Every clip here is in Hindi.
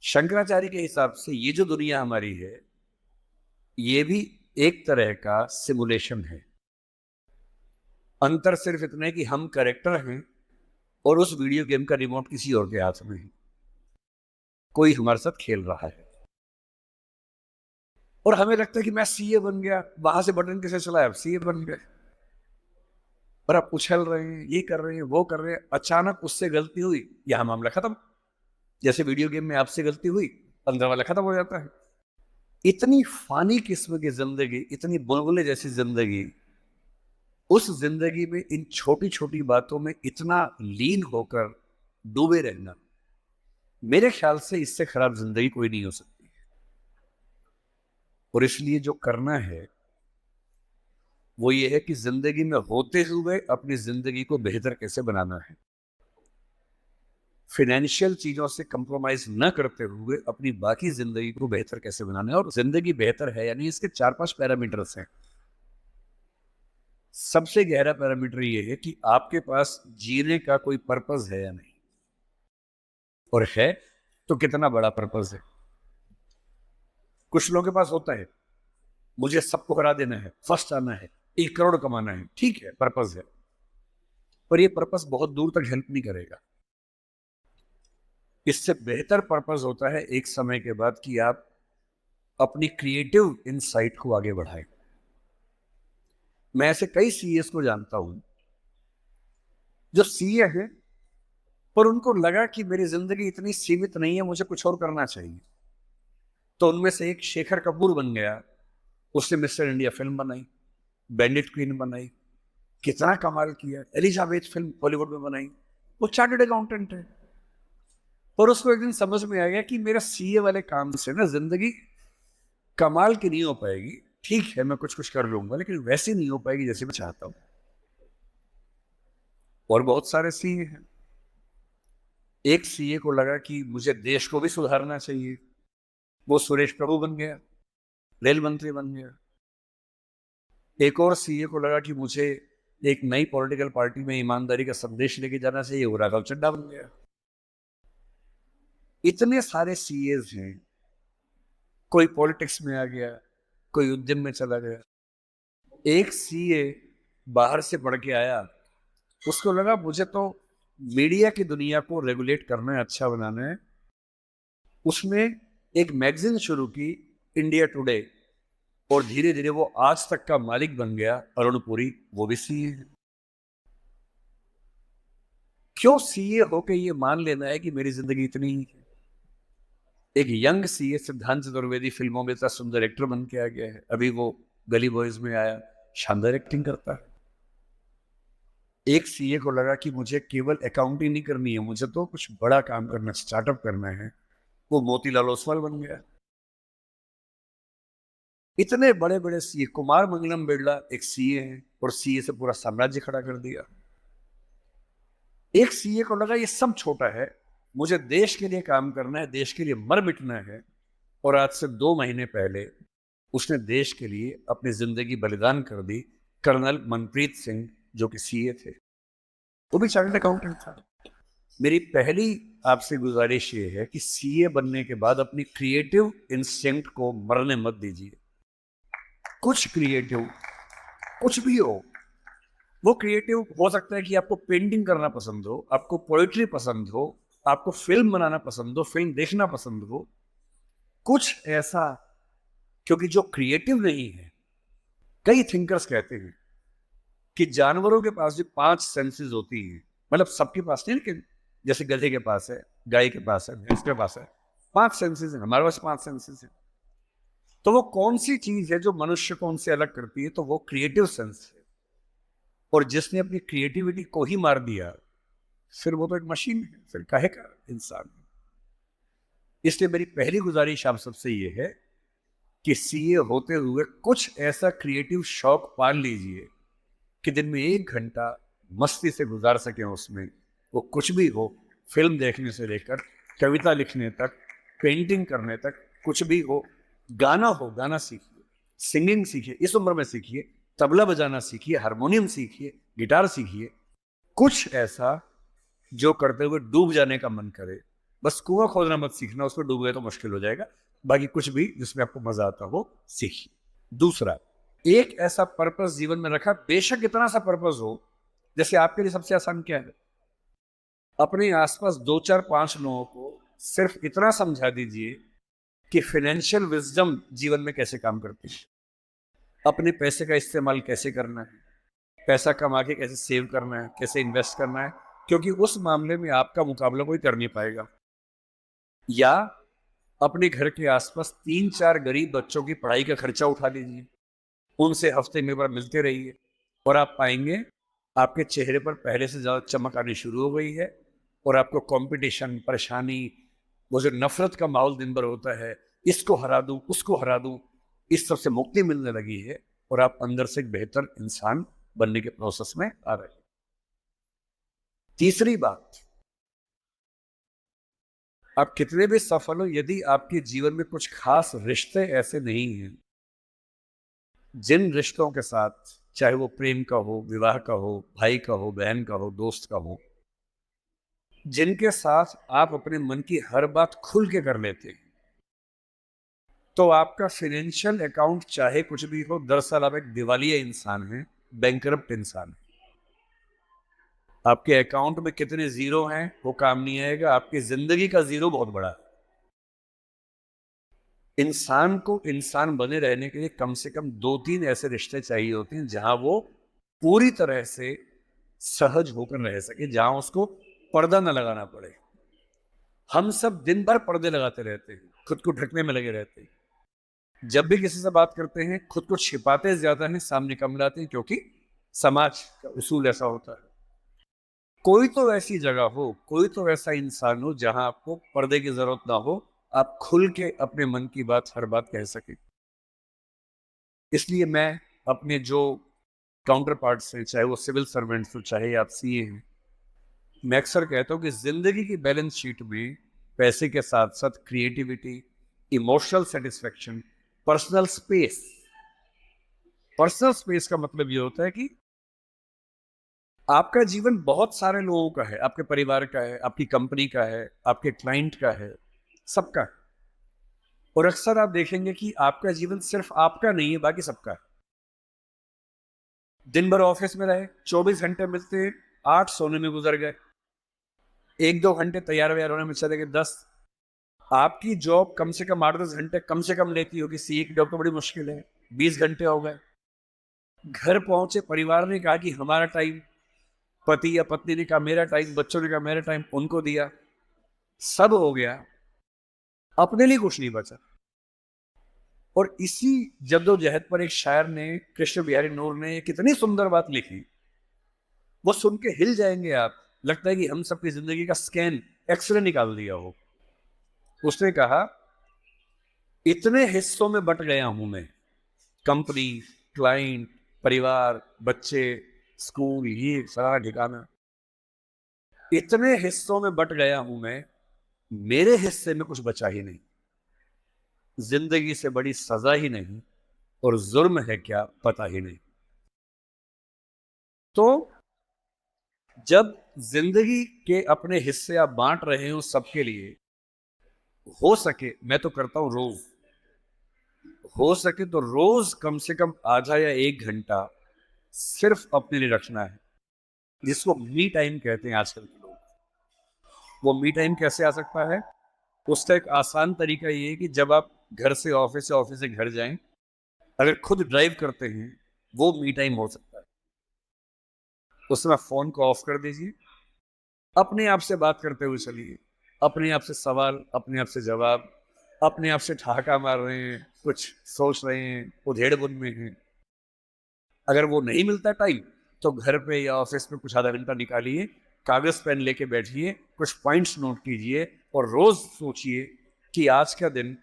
शंकराचार्य के हिसाब से ये जो दुनिया हमारी है, ये भी एक तरह का सिमुलेशन है। अंतर सिर्फ इतना है कि हम कैरेक्टर हैं और उस वीडियो गेम का रिमोट किसी और के हाथ में है। कोई हमारे साथ खेल रहा है और हमें लगता है कि मैं सीए बन गया, वहां से बटन कैसे चलाया, अब सीए बन गए। और आप उछल रहे हैं, ये कर रहे हैं, वो कर रहे हैं, अचानक उससे गलती हुई, यहां मामला खत्म। जैसे वीडियो गेम में आपसे गलती हुई, अंदर वाला खत्म हो जाता है। इतनी फानी किस्म की जिंदगी, इतनी बुलबुले जैसी जिंदगी, उस जिंदगी में इन छोटी छोटी बातों में इतना लीन होकर डूबे रहना, मेरे ख्याल से इससे खराब जिंदगी कोई नहीं हो सकती। और इसलिए जो करना है वो ये है कि जिंदगी में होते हुए अपनी जिंदगी को बेहतर कैसे बनाना है। फाइनेंशियल चीजों से कंप्रोमाइज न करते हुए अपनी बाकी जिंदगी को बेहतर कैसे बनाना है। और जिंदगी बेहतर है यानी इसके 4-5 पैरामीटर्स हैं। सबसे गहरा पैरामीटर ये है कि आपके पास जीने का कोई पर्पस है या नहीं, और है तो कितना बड़ा पर्पस है। कुछ लोगों के पास होता है, मुझे सबको हरा देना है, फर्स्ट आना है, 1 करोड़ कमाना है, ठीक है, पर्पस है, पर ये पर्पस बहुत दूर तक हेल्प नहीं करेगा। इससे बेहतर पर्पस होता है एक समय के बाद कि आप अपनी क्रिएटिव इनसाइट को आगे बढ़ाएं। मैं ऐसे कई सीएस को जानता हूं जो सीए हैं, पर उनको लगा कि मेरी जिंदगी इतनी सीमित नहीं है, मुझे कुछ और करना चाहिए। तो उनमें से एक शेखर कपूर बन गया। उसने मिस्टर इंडिया फिल्म बनाई, बैंडिट क्वीन बनाई, कितना कमाल किया। एलिजाबेथ फिल्म बॉलीवुड में बनाई। वो चार्टर्ड अकाउंटेंट है, पर उसको एक दिन समझ में आ गया कि मेरा सीए वाले काम से ना जिंदगी कमाल की नहीं हो पाएगी। ठीक है, मैं कुछ कुछ कर लूंगा, लेकिन वैसी नहीं हो पाएगी जैसे मैं चाहता हूं। और बहुत सारे सीए हैं। एक सीए को लगा कि मुझे देश को भी सुधारना चाहिए, वो सुरेश प्रभु बन गया, रेल मंत्री बन गया। एक और सीए को लगा कि मुझे एक नई पॉलिटिकल पार्टी में ईमानदारी का संदेश लेके जाना चाहिए, वो राघव चड्ढा बन गया। इतने सारे सीएस हैं। कोई पॉलिटिक्स में आ गया, कोई उद्यम में चला गया। एक सीए बाहर से पढ़ के आया, उसको लगा मुझे तो मीडिया की दुनिया को रेगुलेट करना है, अच्छा बनाना है। उसने एक मैगजीन शुरू की, इंडिया टुडे, और धीरे धीरे वो आज तक का मालिक बन गया। अरुण पुरी, वो भी सीए है। क्यों सीए होके ये मान लेना है कि मेरी जिंदगी इतनी ही है। एक यंग सीए सिद्धांत चतुर्वेदी फिल्मों में इतना सुंदर एक्टर बन के आ गया है। अभी वो गली बॉयज में आया, शानदार एक्टिंग करता है। एक सीए को लगा कि मुझे केवल अकाउंटिंग नहीं करनी है, मुझे तो कुछ बड़ा काम करना, स्टार्टअप करना है, वो मोतीलाल ओसवाल बन गया। इतने बड़े बड़े सीए, कुमार मंगलम बिरला एक सीए हैं और सीए से पूरा साम्राज्य खड़ा कर दिया। एक सीए को लगा ये सब छोटा है, मुझे देश के लिए काम करना है, देश के लिए मर मिटना है। और आज से 2 महीने पहले उसने देश के लिए अपनी जिंदगी बलिदान कर दी। कर्नल मनप्रीत सिंह, जो कि सीए थे, वो भी चार्टर्ड अकाउंटेंट था। मेरी पहली आपसे गुजारिश ये है कि सीए बनने के बाद अपनी क्रिएटिव इंस्टिंक्ट को मरने मत दीजिए। कुछ क्रिएटिव, कुछ भी हो, वो क्रिएटिव हो सकता है कि आपको पेंटिंग करना पसंद हो, आपको पोएट्री पसंद हो, आपको फिल्म बनाना पसंद हो, फिल्म देखना पसंद हो, कुछ ऐसा। क्योंकि जो क्रिएटिव नहीं है, कई थिंकर्स कहते हैं कि जानवरों के पास भी 5 सेंसेस होती हैं। मतलब सबके पास नहीं, लेकिन जैसे गधे के पास है, गाय के पास है, भैंस के पास है, 5 सेंसेस हैं। हमारे पास 5 सेंसेस हैं। तो वो कौन सी चीज है जो मनुष्य को उनसे अलग करती है? तो वो क्रिएटिव सेंस है। और जिसने अपनी क्रिएटिविटी को ही मार दिया, फिर वो तो एक मशीन है, फिर काहे का इंसान। इसलिए मेरी पहली गुजारिश आप सबसे ये है कि सीए होते हुए कुछ ऐसा क्रिएटिव शौक पाल लीजिए कि दिन में 1 घंटा मस्ती से गुजार सकें उसमें। वो कुछ भी हो, फिल्म देखने से लेकर कविता लिखने तक, पेंटिंग करने तक, कुछ भी हो। गाना हो, गाना सीखिए, सिंगिंग सीखिए, इस उम्र में सीखिए। तबला बजाना सीखिए, हारमोनियम सीखिए, गिटार सीखिए। कुछ ऐसा जो करते हुए डूब जाने का मन करे, बस कुआं खोदना मत सीखना, उसमें डूब गए तो मुश्किल हो जाएगा। बाकी कुछ भी जिसमें आपको मजा आता हो सीखिए। दूसरा, एक ऐसा पर्पस जीवन में रखा, बेशक इतना सा पर्पस हो, जैसे आपके लिए सबसे आसान क्या है, अपने आसपास 2 4 5 लोगों को सिर्फ इतना समझा दीजिए कि फाइनेंशियल विजडम जीवन में कैसे काम करती है, अपने पैसे का इस्तेमाल कैसे करना है, पैसा कमा के कैसे सेव करना है, कैसे इन्वेस्ट करना है, क्योंकि उस मामले में आपका मुकाबला कोई कर नहीं पाएगा। या अपने घर के आसपास 3 4 गरीब बच्चों की पढ़ाई का खर्चा उठा लीजिए, उनसे हफ्ते में बार मिलते रहिए, और आप पाएंगे आपके चेहरे पर पहले से ज्यादा चमक आनी शुरू हो गई है, और आपको कंपटीशन, परेशानी, वो जो नफरत का माहौल दिन भर होता है, इसको हरा दूं उसको हरा दूं, इस सब से मुक्ति मिलने लगी है, और आप अंदर से एक बेहतर इंसान बनने के प्रोसेस में आ रहे हैं। तीसरी बात, आप कितने भी सफल हो, यदि आपके जीवन में कुछ खास रिश्ते ऐसे नहीं हैं, जिन रिश्तों के साथ, चाहे वो प्रेम का हो, विवाह का हो, भाई का हो, बहन का हो, दोस्त का हो, जिनके साथ आप अपने मन की हर बात खुल के कर लेते हैं, तो आपका फाइनेंशियल अकाउंट चाहे कुछ भी हो, दरअसल आप एक दिवालिया इंसान हैं, बैंकरप्ट इंसान है। आपके अकाउंट में कितने जीरो हैं वो काम नहीं आएगा, आपकी जिंदगी का जीरो बहुत बड़ा है। इंसान को इंसान बने रहने के लिए कम से कम 2 3 ऐसे रिश्ते चाहिए होते हैं जहां वो पूरी तरह से सहज होकर रह सके, जहां उसको पर्दा न लगाना पड़े। हम सब दिन भर पर्दे लगाते रहते हैं, खुद को ढकने में लगे रहते हैं, जब भी किसी से बात करते हैं खुद को छिपाते ज्यादा हैं, सामने कम लाते हैं, क्योंकि समाज का उसूल ऐसा होता है। कोई तो ऐसी जगह हो, कोई तो ऐसा इंसान हो जहां आपको पर्दे की जरूरत ना हो, आप खुल के अपने मन की बात, हर बात कह सके। इसलिए मैं अपने जो काउंटर पार्ट्स हैं, चाहे वो सिविल सर्वेंट्स हो, चाहे आप सीए हैं, मैं अक्सर कहता हूँ कि जिंदगी की बैलेंस शीट में पैसे के साथ साथ creativity, emotional satisfaction, personal space, personal space का मतलब ये होता है कि आपका जीवन बहुत सारे लोगों का है, आपके परिवार का है, आपकी कंपनी का है, आपके क्लाइंट का है, सबका है। और अक्सर आप देखेंगे कि आपका जीवन सिर्फ आपका नहीं है, बाकी सबका है। दिन भर ऑफिस में रहे, 24 घंटे मिलते हैं, 8 सोने में गुजर गए, 1 2 घंटे तैयार व्यार होने में चले गए 10। आपकी जॉब कम से कम 8 10 घंटे कम से कम लेती होगी, सीए की जॉब तो बड़ी मुश्किल है, 20 घंटे हो गए। घर पहुंचे, परिवार ने कहा कि हमारा टाइम, पति या पत्नी ने कहा मेरा टाइम, बच्चों ने कहा मेरा टाइम, उनको दिया, सब हो गया, अपने लिए कुछ नहीं बचा। और इसी जद्दोजहद पर एक शायर ने, कृष्ण बिहारी नूर ने, कितनी सुंदर बात लिखी, वो सुन के हिल जाएंगे आप। लगता है कि हम सबकी जिंदगी का स्कैन, एक्सरे निकाल दिया हो। उसने कहा, इतने हिस्सों में बट गया हूं मैं, कंपनी, क्लाइंट, परिवार, बच्चे, स्कूल, ये सारा ठिकाना, इतने हिस्सों में बट गया हूं मैं, मेरे हिस्से में कुछ बचा ही नहीं। जिंदगी से बड़ी सजा ही नहीं, और जुर्म है क्या पता ही नहीं। तो जब जिंदगी के अपने हिस्से आप बांट रहे हो सबके लिए, हो सके, मैं तो करता हूं रोज, हो सके तो रोज कम से कम आधा या 1 घंटा सिर्फ अपने लिए रखना है, जिसको मी टाइम कहते हैं आजकल के लोग। वो मी टाइम कैसे आ सकता है? उसका एक आसान तरीका ये है कि जब आप घर से ऑफिस या ऑफिस से घर जाएं, अगर खुद ड्राइव करते हैं, वो मी टाइम हो सकता है। उस समय फोन को ऑफ कर दीजिए, अपने आप से बात करते हुए चलिए, अपने आप से सवाल, अपने आप से जवाब, अपने आप से ठहाका मार रहे हैं, कुछ सोच रहे हैं, उधेड़-बुन में हैं। अगर वो नहीं मिलता टाइम, तो घर पे या ऑफिस में कुछ आधा घंटा निकालिए, कागज पेन लेके बैठिए, कुछ पॉइंट्स नोट कीजिए, और रोज सोचिए कि आज का दिन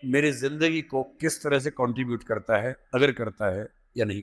मेरी जिंदगी को किस तरह से कंट्रीब्यूट करता है, अगर करता है या नहीं।